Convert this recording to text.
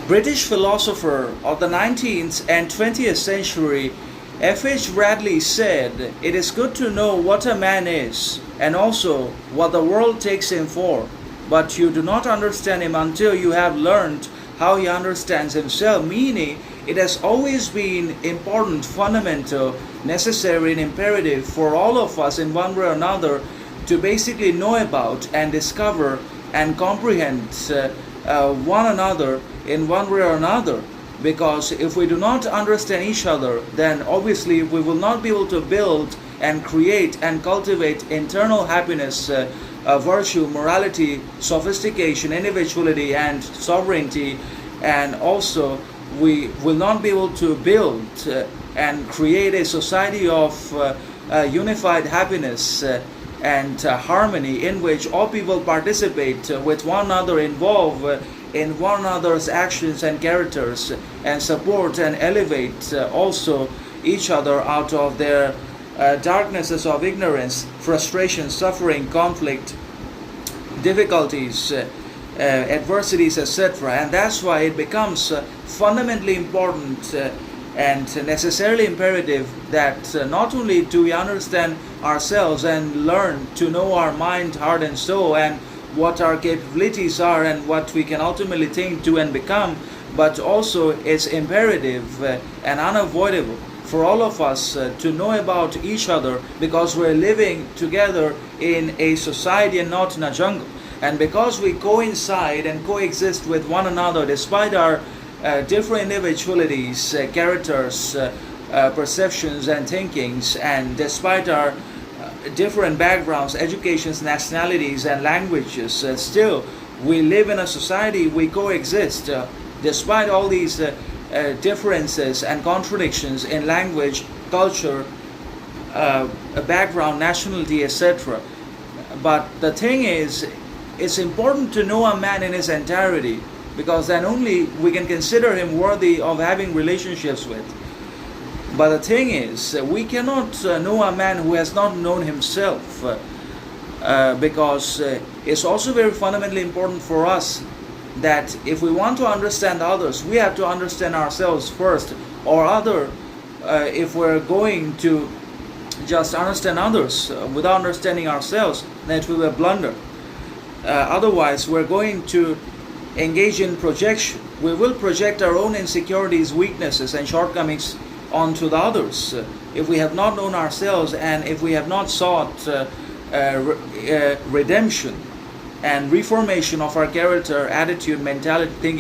British philosopher of the 19th and 20th century, F.H. Radley said, "It is good to know what a man is, and also what the world takes him for, but you do not understand him until you have learned how he understands himself," meaning it has always been important, fundamental, necessary, and imperative for all of us in one way or another to basically know about and discover and comprehend one another in one way or another. Because if we do not understand each other, then obviously we will not be able to build and create and cultivate internal happiness, virtue, morality, sophistication, individuality, and sovereignty. And also, we will not be able to build and create a society of unified happiness and harmony in which all people participate with one another, involve in one another's actions and characters, and support and elevate also each other out of their darknesses of ignorance, frustration, suffering, conflict, difficulties, adversities, etc. And that's why it becomes fundamentally important and necessarily imperative that not only do we understand ourselves and learn to know our mind, heart, and soul, and what our capabilities are and what we can ultimately think, do, and become, but also it's imperative and unavoidable for all of us to know about each other, because we're living together in a society and not in a jungle. And because we coincide and coexist with one another despite our different individualities, characters, perceptions, and thinkings, and despite our different backgrounds, educations, nationalities, and languages, still we live in a society, we coexist despite all these differences and contradictions in language, culture, background, nationality, etc. But the thing is, it's important to know a man in his entirety, because then only we can consider him worthy of having relationships with. But the thing is, we cannot know a man who has not known himself, because it's also very fundamentally important for us that if we want to understand others, we have to understand ourselves first, or if we're going to just understand others without understanding ourselves, then it will be a blunder. Otherwise, we're going to engage in projection. We will project our own insecurities, weaknesses, and shortcomings onto the others if we have not known ourselves, and if we have not sought redemption and reformation of our character, attitude, mentality, thinking.